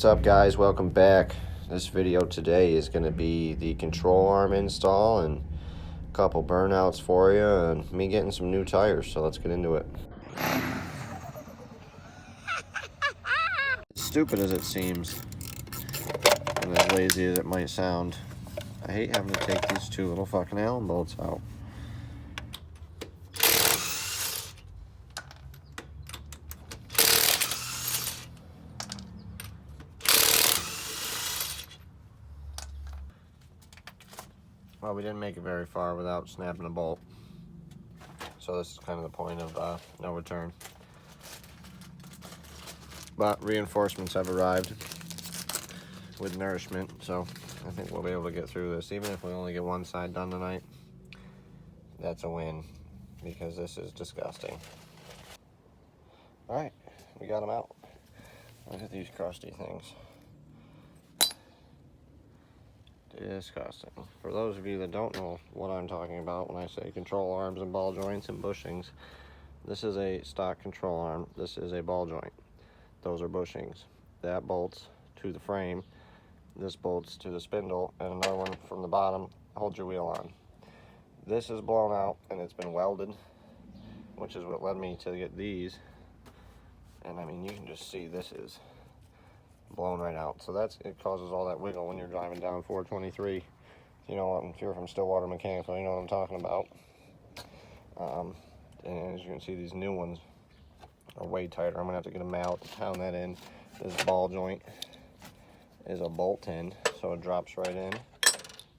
What's up, guys? Welcome back. This video today is going to be the control arm install and a couple burnouts for you and me getting some new tires, so let's get into it. As stupid as it seems and as lazy as it might sound, I hate having to take these two little fucking Allen bolts out. Well, we didn't make it very far without snapping a bolt, so this is kind of the point of no return. But reinforcements have arrived with nourishment, so I think we'll be able to get through this. Even if we only get one side done tonight, that's a win, because this is disgusting. Alright, we got them out. Look at these crusty things. Disgusting. For those of you that don't know what I'm talking about when I say control arms and ball joints and bushings, this is a stock control arm. This is a ball joint. Those are bushings. That bolts to the frame. This bolts to the spindle, and another one from the bottom holds your wheel on. This is blown out and it's been welded, which is what led me to get these. And I mean, you can just see this is blown right out. So it causes all that wiggle when you're driving down 423. You know, if you're from Stillwater Mechanical, you know what I'm talking about. And as you can see, these new ones are way tighter. I'm gonna have to get them out, pound that in. This ball joint is a bolt in, so it drops right in.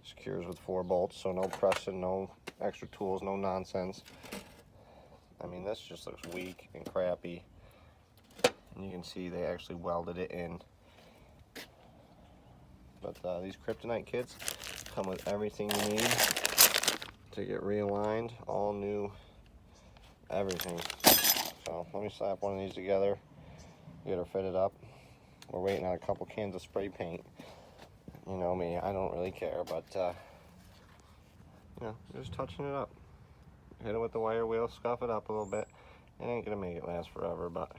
Secures with 4 bolts, so no pressing, no extra tools, no nonsense. I mean, this just looks weak and crappy. And you can see they actually welded it in. But these Kryptonite kits come with everything you need to get realigned, all new, everything. So let me slap one of these together, get her fitted up. We're waiting on a couple cans of spray paint. You know me, I don't really care, but you know, just touching it up. Hit it with the wire wheel, scuff it up a little bit. It ain't gonna make it last forever, but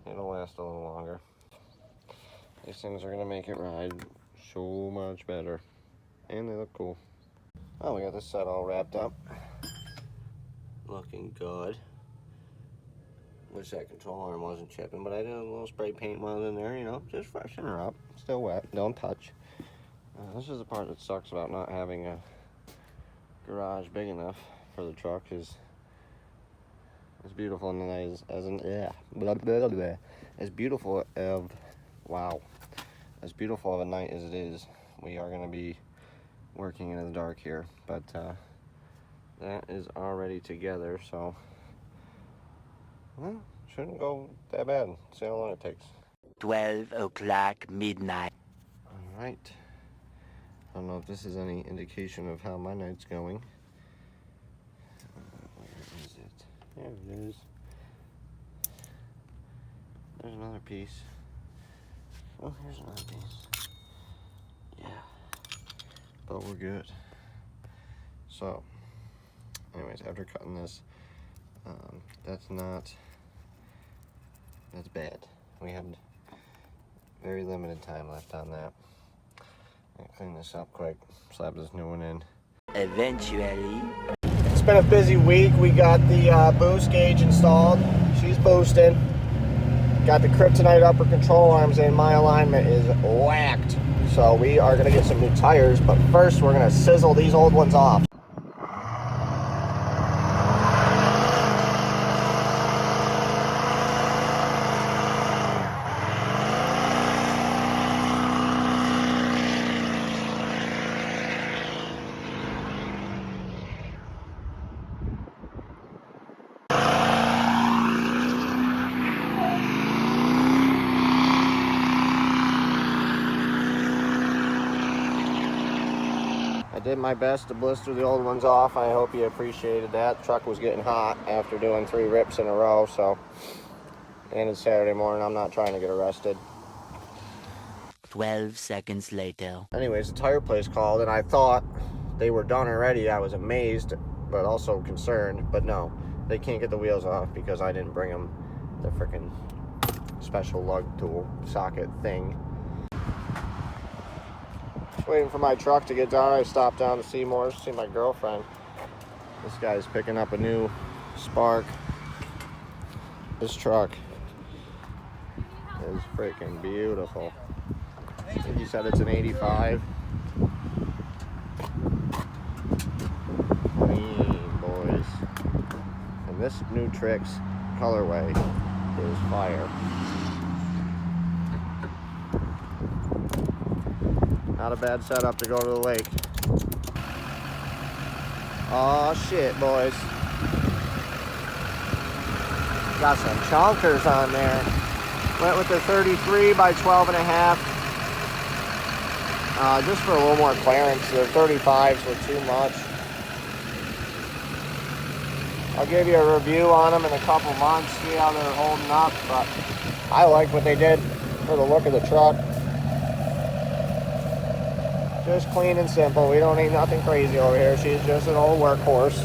it'll last a little longer. These things are gonna make it ride so much better, and they look cool. Oh, we got this set all wrapped up, looking good. Wish that control arm wasn't chipping, but I did a little spray paint while in there, you know, just freshen her up. Still wet, don't touch. This is the part that sucks about not having a garage big enough for the truck. Is as beautiful and nice as beautiful of as beautiful of a night as it is, we are going to be working in the dark here, but that is already together, so well, shouldn't go that bad. See how long it takes. 12 o'clock midnight. All right, I don't know if this is any indication of how my night's going. Where is it? There it is. There's another piece. Oh, here's another piece. Yeah, but we're good. So, anyways, after cutting this, that's bad. We had very limited time left on that. I'll clean this up quick, slap this new one in. Eventually. It's been a busy week. We got the boost gauge installed. She's boosting. Got the Kryptonite upper control arms in. My alignment is whacked. So we are gonna get some new tires, but first we're gonna sizzle these old ones off. I did my best to blister the old ones off. I hope you appreciated that. The truck was getting hot after doing 3 rips in a row, so and it's Saturday morning. I'm not trying to get arrested. 12 seconds later. Anyways, the tire place called and I thought they were done already. I was amazed, but also concerned. But no, they can't get the wheels off because I didn't bring them the frickin' special lug tool socket thing. Waiting for my truck to get done. I stopped down to Seymour's to see my girlfriend. This guy's picking up a new Spark. This truck is freaking beautiful. I think he said it's an 85. Clean, boys. And this new Tricks colorway is fire. Not a bad setup to go to the lake. Oh shit, boys. Got some chonkers on there. Went with the 33 by 12 and a half. Just for a little more clearance. The 35s were too much. I'll give you a review on them in a couple months, see how they're holding up, but I like what they did for the look of the truck. Just clean and simple. We don't need nothing crazy over here. She's just an old workhorse.